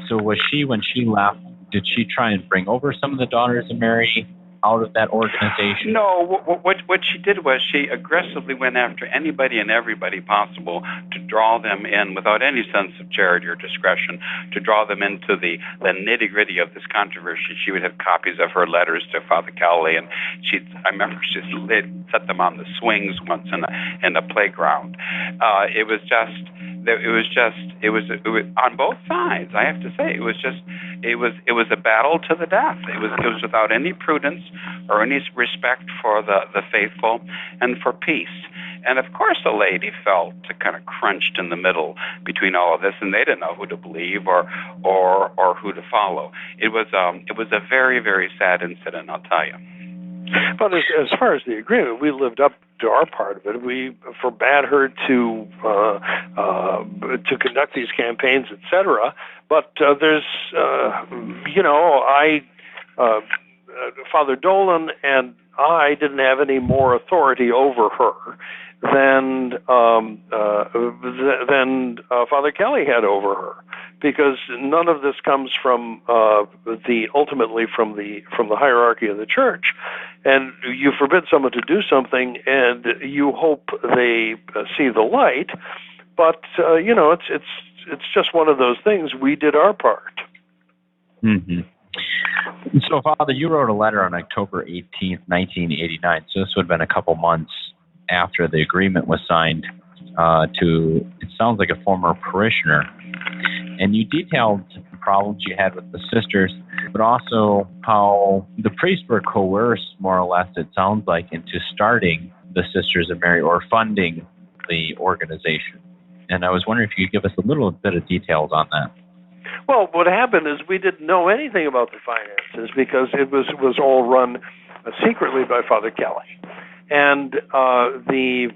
So was she, when she left, did she try and bring over some of the Daughters of Mary out of that organization? No, what she did was she aggressively went after anybody and everybody possible to draw them in without any sense of charity or discretion, to draw them into the nitty-gritty of this controversy. She would have copies of her letters to Father Cowley, and I remember she set them on the swings once in a playground. It was on both sides. I have to say, it was a battle to the death. It was without any prudence or any respect for the faithful and for peace. And of course, the laity felt kind of crunched in the middle between all of this, and they didn't know who to believe or who to follow. It was a very, very sad incident, I'll tell you. But as far as the agreement, we lived up to our part of it. We forbade her to conduct these campaigns, etc. But there's, Father Dolan and I didn't have any more authority over her than Father Kelly had over her, because none of this comes from ultimately from the hierarchy of the church. And you forbid someone to do something, and you hope they see the light. But it's just one of those things. We did our part. Mm-hmm. So, Father, you wrote a letter on October 18th, 1989. So this would have been a couple months after the agreement was signed to, it sounds like, a former parishioner. And you detailed the problems you had with the sisters, but also how the priests were coerced, more or less, it sounds like, into starting the Sisters of Mary or funding the organization. And I was wondering if you could give us a little bit of details on that. Well, what happened is we didn't know anything about the finances because it was all run secretly by Father Kelly. And the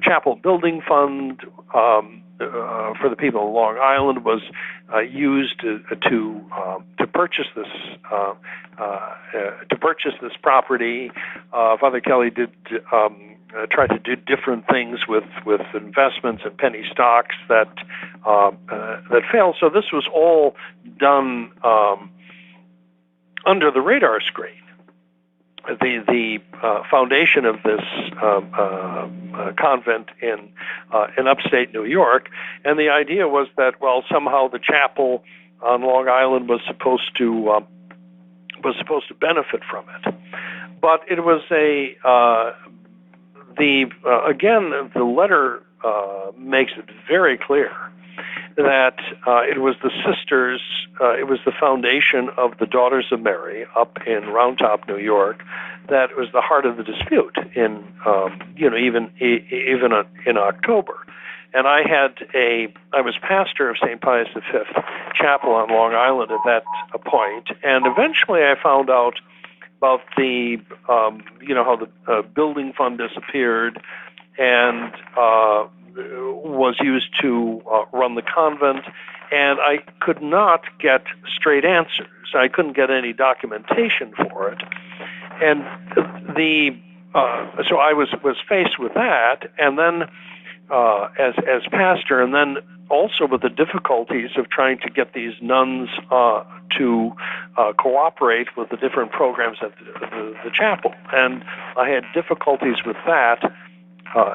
chapel building fund for the people of Long Island was used to purchase this property. Father Kelly did try to do different things with investments and penny stocks that failed. So this was all done under the radar screen. The foundation of this convent in upstate New York, and the idea was that, well, somehow the chapel on Long Island was supposed to benefit from it. But it was again, the letter makes it very clear that it was the sisters, it was the foundation of the Daughters of Mary up in Round Top, New York, that was the heart of the dispute in, even in October. And I was pastor of St. Pius V Chapel on Long Island at that point, and eventually I found out about the, how the building fund disappeared and was used to run the convent, and I could not get straight answers. I couldn't get any documentation for it, and so I was faced with that, and then as pastor, and then also with the difficulties of trying to get these nuns to cooperate with the different programs at the chapel, and I had difficulties with that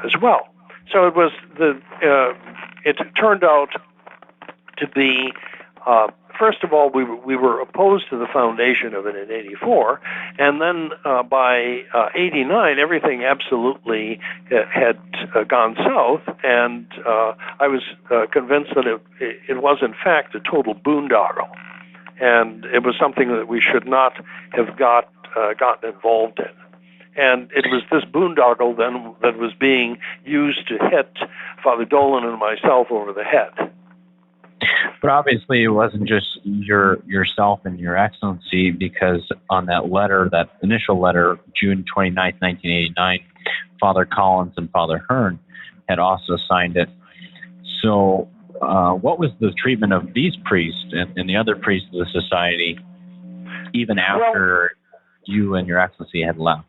as well. So it was it turned out to be, first of all, we were opposed to the foundation of it in '84, and then by '89, everything absolutely had gone south, and I was convinced that it was in fact a total boondoggle, and it was something that we should not have gotten involved in. And it was this boondoggle then that was being used to hit Father Dolan and myself over the head. But obviously it wasn't just yourself and your excellency, because on that letter, that initial letter, June 29th, 1989, Father Collins and Father Hearn had also signed it. So what was the treatment of these priests and the other priests of the society even after you and your excellency had left?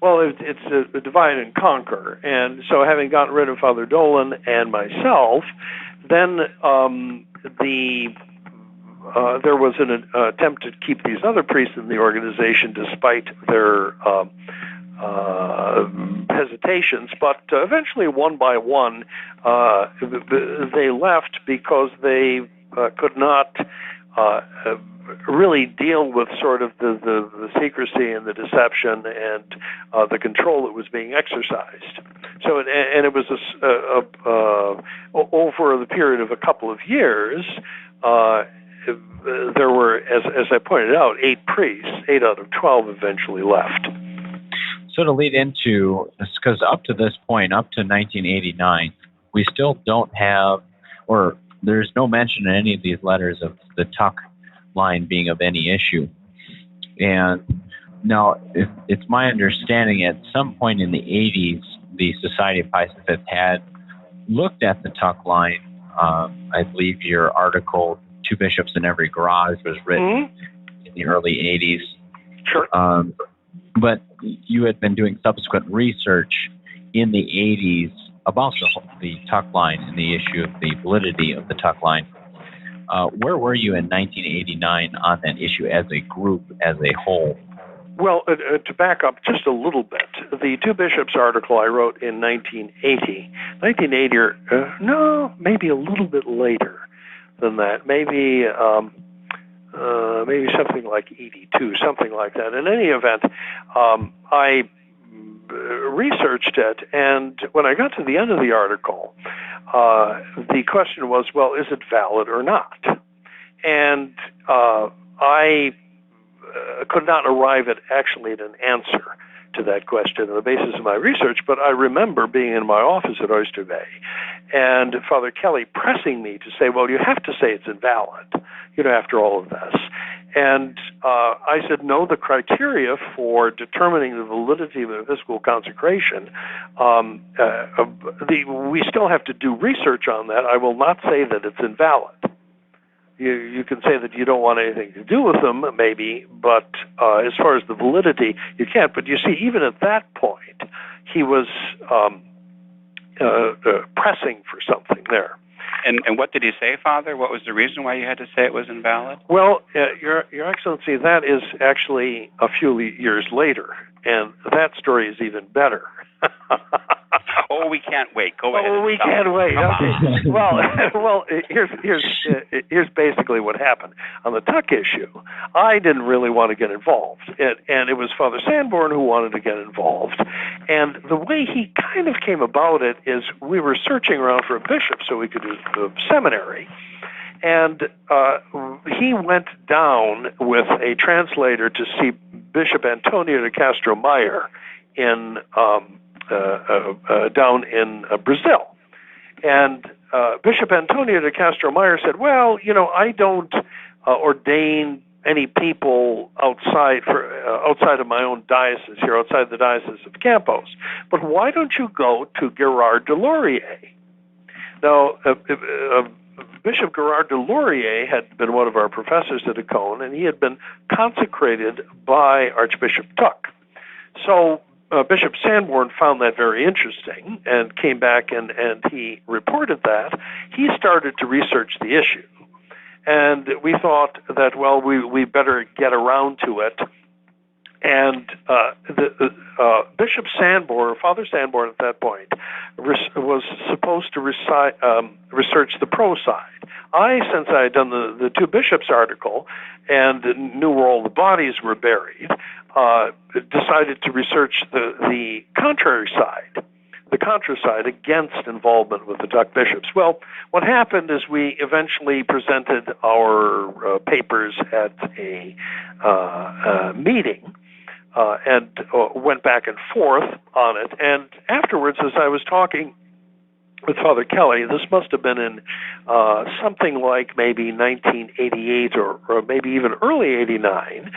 Well, it's a divide and conquer. And so having gotten rid of Father Dolan and myself, then there was an attempt to keep these other priests in the organization despite their hesitations. But eventually, one by one, they left because they could not really deal with sort of the secrecy and the deception and the control that was being exercised. So, and it was over the period of a couple of years, there were, as I pointed out, 8 priests. 8 out of 12 eventually left. So to lead into, because up to this point, up to 1989, we still don't have, or there's no mention in any of these letters of the Tuck line being of any issue. And Now, it's my understanding at some point in the 80s, the Society of Pius V had looked at the tuck line. I believe your article, Two Bishops in Every Garage, was written in the early 80s. Sure. But you had been doing subsequent research in the 80s about the tuck line and the issue of the validity of the tuck line. Where were you in 1989 on that issue as a group, as a whole? Well, to back up just a little bit, the Two Bishops article I wrote in 1980, or no, maybe a little bit later than that, maybe something like 82, something like that. In any event, I researched it, and when I got to the end of the article, the question was, well, is it valid or not? And I could not arrive at an answer to that question on the basis of my research, but I remember being in my office at Oyster Bay and Father Kelly pressing me to say, well, you have to say it's invalid, after all of this. And I said, no, the criteria for determining the validity of the episcopal consecration, we still have to do research on that. I will not say that it's invalid. You can say that you don't want anything to do with them, maybe, but as far as the validity, you can't. But you see, even at that point, he was pressing for something there. And what did he say, Father? What was the reason why you had to say it was invalid? Well, Your Excellency, that is actually a few years later, and that story is even better. Oh, we can't wait. Go ahead. Oh, we can't wait. Okay. Well, here's basically what happened on the tuck issue. I didn't really want to get involved, and it was Father Sanborn who wanted to get involved. And the way he kind of came about it is we were searching around for a bishop so we could do the seminary. And he went down with a translator to see Bishop Antonio de Castro Meyer in down in Brazil. And Bishop Antonio de Castro Meyer said, well, I don't ordain any people outside of my own diocese here, outside the Diocese of Campos. But why don't you go to Gerard de Laurier? Now, Bishop Gerard de Laurier had been one of our professors at Econ, and he had been consecrated by Archbishop Tuck. So Bishop Sanborn found that very interesting and came back and he reported that. He started to research the issue. And we thought that, well, we better get around to it. And Bishop Sanborn, or Father Sanborn at that point, was supposed to research the pro side. Since I had done the Two Bishops article and knew where all the bodies were buried, decided to research the contrary side, the contra side, against involvement with the Tuck bishops. Well, what happened is we eventually presented our papers at a meeting and went back and forth on it. And afterwards, as I was talking with Father Kelly, this must have been in something like maybe 1988 or maybe even early 89,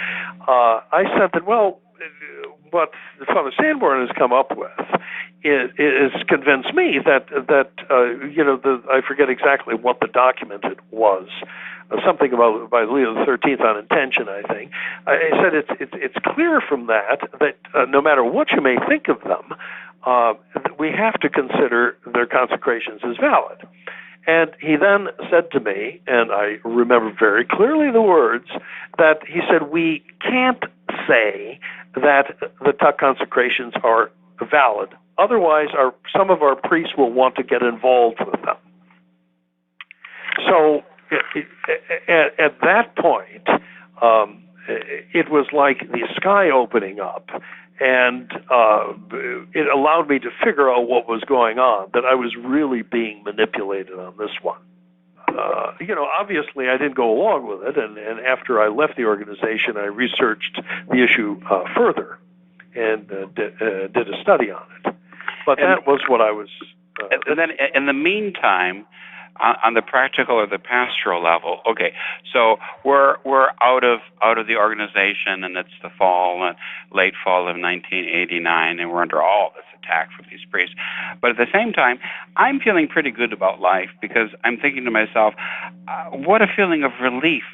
I said that, well, what Father Sanborn has come up with is convinced me that I forget exactly what the document it was, something about by Leo XIII on intention, I think. I said it's clear from that no matter what you may think of them, we have to consider their consecrations as valid. And he then said to me, and I remember very clearly the words, that he said, we can't say that the Tuck consecrations are valid. Otherwise, some of our priests will want to get involved with them. So at that point, it was like the sky opening up, and it allowed me to figure out what was going on, that I was really being manipulated on this one. Obviously I didn't go along with it, and after I left the organization, I researched the issue further and did a study on it. But that was what I was... and then in the meantime, on the practical or the pastoral level, okay, so we're out of the organization, and it's the late fall of 1989, and we're under all this attack from these priests. But at the same time, I'm feeling pretty good about life, because I'm thinking to myself, what a feeling of relief.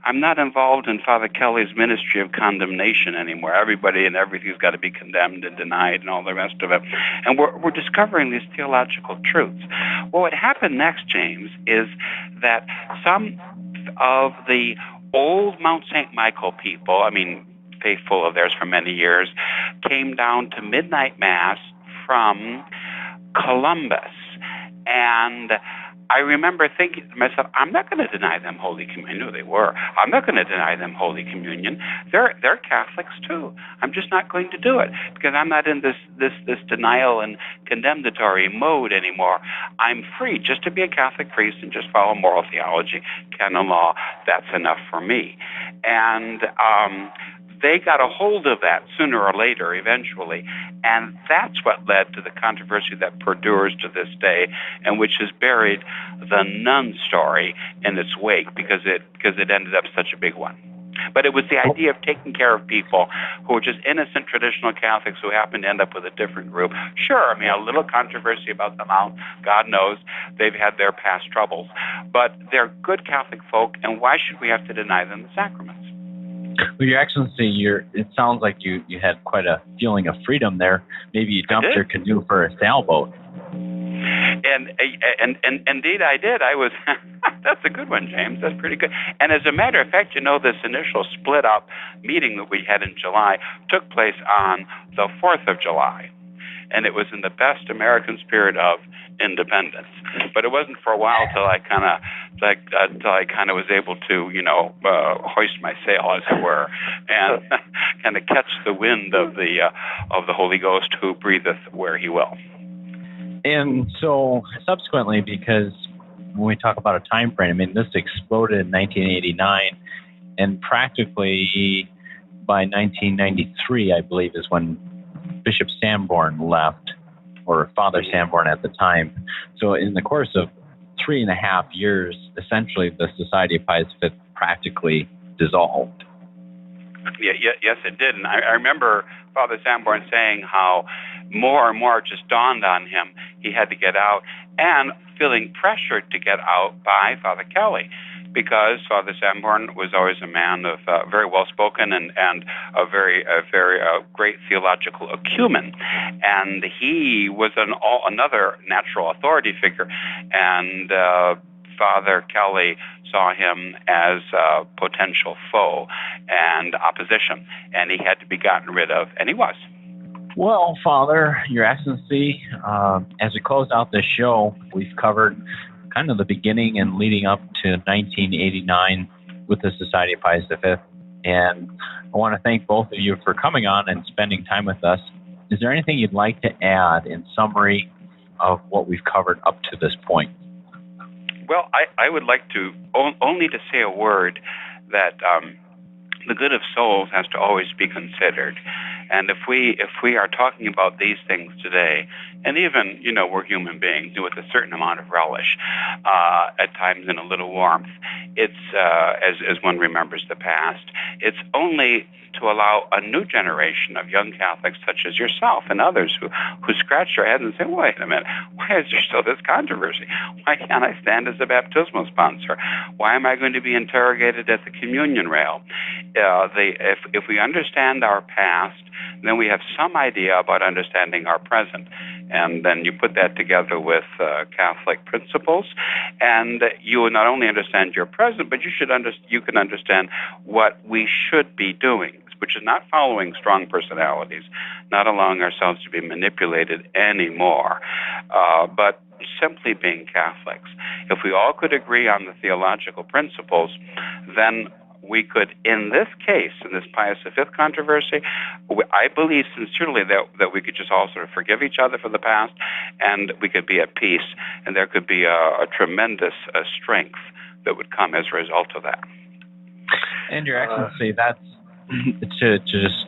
I'm not involved in Father Kelly's ministry of condemnation anymore. Everybody and everything's got to be condemned and denied and all the rest of it. And we're discovering these theological truths. Well, what happened next, James, is that some of the old Mount St. Michael people, faithful of theirs for many years, came down to midnight mass from Columbus. And I remember thinking to myself, I'm not going to deny them Holy Communion. I knew they were. I'm not going to deny them Holy Communion. They're Catholics too. I'm just not going to do it, because I'm not in this denial and condemnatory mode anymore. I'm free just to be a Catholic priest and just follow moral theology, canon law. That's enough for me. And they got a hold of that sooner or later, eventually, and that's what led to the controversy that perdures to this day, and which has buried the nun story in its wake, because it ended up such a big one. But it was the idea of taking care of people who were just innocent traditional Catholics who happened to end up with a different group. Sure, a little controversy about them out. God knows they've had their past troubles, but they're good Catholic folk, and why should we have to deny them the sacraments? Well, Your Excellency, it sounds like you had quite a feeling of freedom there. Maybe you dumped your canoe for a sailboat. And indeed I did. I was. That's a good one, James. That's pretty good. And as a matter of fact, this initial split-up meeting that we had in July took place on the 4th of July. And it was in the best American spirit of independence. But it wasn't for a while till I kind of was able to, hoist my sail, as it were, and kind of catch the wind of the Holy Ghost, who breatheth where He will. And so, subsequently, because when we talk about a time frame, this exploded in 1989, and practically by 1993, I believe, is when Bishop Sanborn left, or Father Sanborn at the time. So in the course of 3.5 years, essentially the Society of Pius V practically dissolved. Yes, it did. And I remember Father Sanborn saying how more and more just dawned on him he had to get out, and feeling pressured to get out by Father Kelly, because Father Sanborn was always a man of very well-spoken and a very great theological acumen. And he was another natural authority figure. And Father Kelly saw him as a potential foe and opposition, and he had to be gotten rid of, and he was. Well, Father, Your Excellency, as we close out this show, we've covered kind of the beginning and leading up to 1989 with the Society of Pius V. And I want to thank both of you for coming on and spending time with us. Is there anything you'd like to add in summary of what we've covered up to this point? Well, I would like to only to say a word that the good of souls has to always be considered. And if we are talking about these things today, and even, we're human beings with a certain amount of relish, at times in a little warmth, it's, as one remembers the past, it's only to allow a new generation of young Catholics such as yourself and others who scratch their heads and say, wait a minute, why is there still this controversy? Why can't I stand as a baptismal sponsor? Why am I going to be interrogated at the communion rail? If we understand our past, then we have some idea about understanding our present. And then you put that together with Catholic principles, and you will not only understand your present, but you can understand what we should be doing, which is not following strong personalities, not allowing ourselves to be manipulated anymore, but simply being Catholics. If we all could agree on the theological principles, then we could, in this case, in this Pius V controversy, I believe sincerely that we could just all sort of forgive each other for the past, and we could be at peace, and there could be a tremendous strength that would come as a result of that. And Your Excellency, that's to just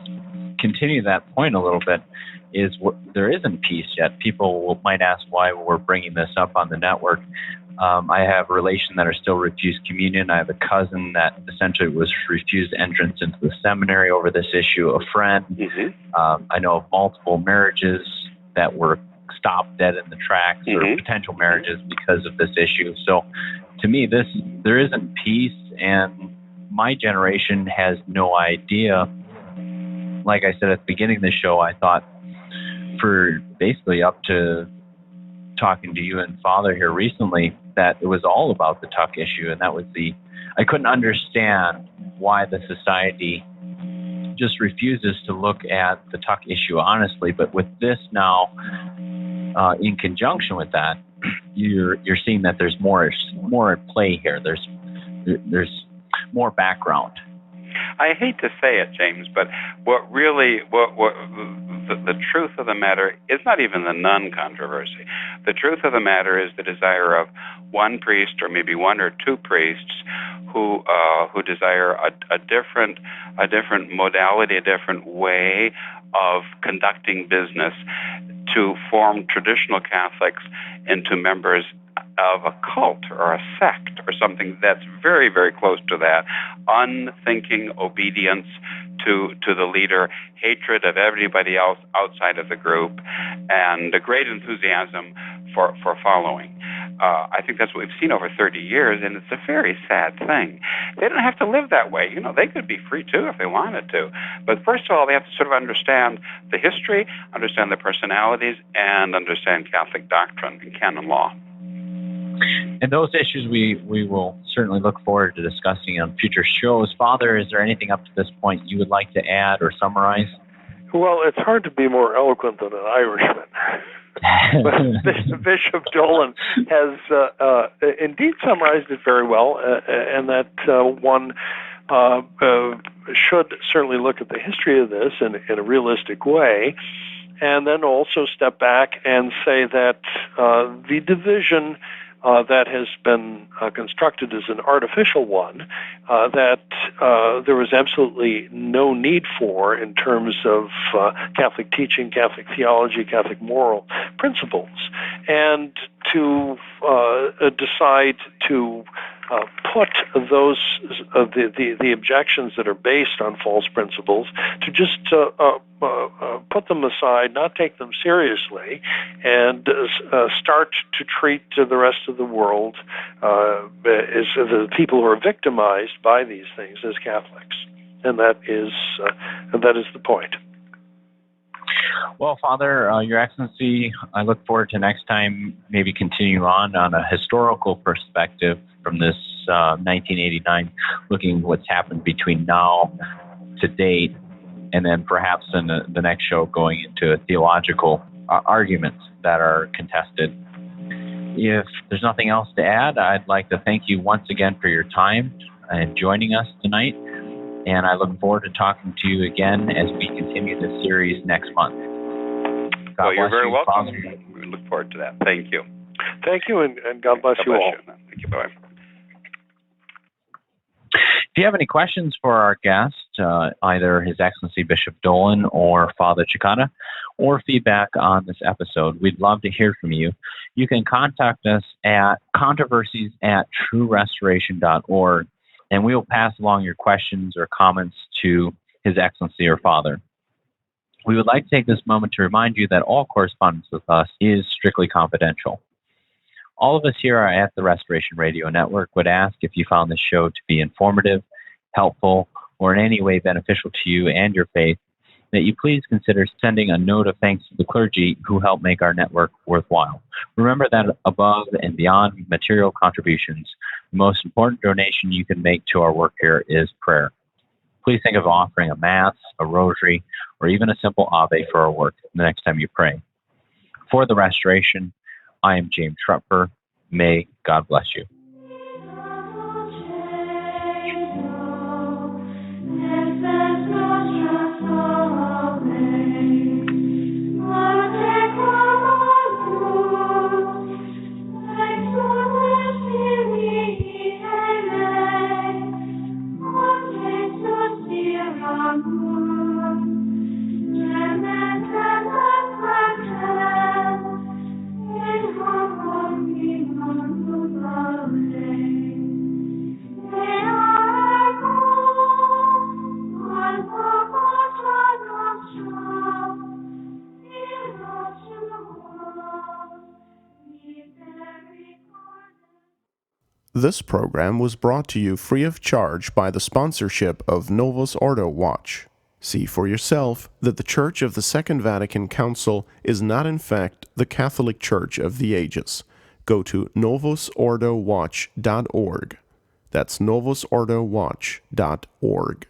continue that point a little bit, is there isn't peace yet. People might ask why we're bringing this up on the network. I have a relation that are still refused communion. I have a cousin that essentially was refused entrance into the seminary over this issue. A friend. I know of multiple marriages that were stopped dead in the tracks, or potential marriages because of this issue. So, to me, there isn't peace, and my generation has no idea. Like I said at the beginning of the show, I thought for basically up to talking to you and Father here recently, that it was all about the tuck issue, and that was I couldn't understand why the society just refuses to look at the tuck issue honestly. But with this now, in conjunction with that, you're seeing that there's more at play here. There's more background. I hate to say it, James, but the truth of the matter is not even the nun controversy. The truth of the matter is the desire of one priest, or maybe one or two priests, who desire a different modality, a different way of conducting business, to form traditional Catholics into members of a cult or a sect or something that's very, very close to that. Unthinking obedience to the leader, hatred of everybody else outside of the group, and a great enthusiasm for following. I think that's what we've seen over 30 years, and it's a very sad thing. They don't have to live that way. They could be free too if they wanted to. But first of all, they have to sort of understand the history, understand the personalities, and understand Catholic doctrine and canon law. And those issues we will certainly look forward to discussing on future shows. Father, is there anything up to this point you would like to add or summarize? Well, it's hard to be more eloquent than an Irishman. But Bishop Dolan has indeed summarized it very well, and that one should certainly look at the history of this in a realistic way, and then also step back and say that the division that has been constructed as an artificial one, that there was absolutely no need for in terms of Catholic teaching, Catholic theology, Catholic moral principles, and to decide to put those the objections that are based on false principles, to just put them aside, not take them seriously, and start to treat the rest of the world as the people who are victimized by these things as Catholics, and that is the point. Well, Father, Your Excellency, I look forward to next time maybe continue on a historical perspective from this 1989, looking at what's happened between now to date, and then perhaps in the next show going into theological arguments that are contested. If there's nothing else to add, I'd like to thank you once again for your time and joining us tonight, and I look forward to talking to you again as we continue this series next month. Well, you're very welcome. We look forward to that. Thank you. Thank you, and God bless you all. Thank you. Bye. If you have any questions for our guest, either His Excellency Bishop Dolan or Father Cekada, or feedback on this episode, we'd love to hear from you. You can contact us at controversies@truerestoration.org, and we will pass along your questions or comments to His Excellency or Father. We would like to take this moment to remind you that all correspondence with us is strictly confidential. All of us here at the Restoration Radio Network would ask, if you found this show to be informative, helpful, or in any way beneficial to you and your faith, that you please consider sending a note of thanks to the clergy who help make our network worthwhile. Remember that above and beyond material contributions, the most important donation you can make to our work here is prayer. Please think of offering a Mass, a Rosary, or even a simple Ave for our work the next time you pray. For the Restoration, I am James Schrupfer. May God bless you. Thank you. This program was brought to you free of charge by the sponsorship of Novus Ordo Watch. See for yourself that the Church of the Second Vatican Council is not in fact the Catholic Church of the ages. Go to novusordowatch.org. That's novusordowatch.org.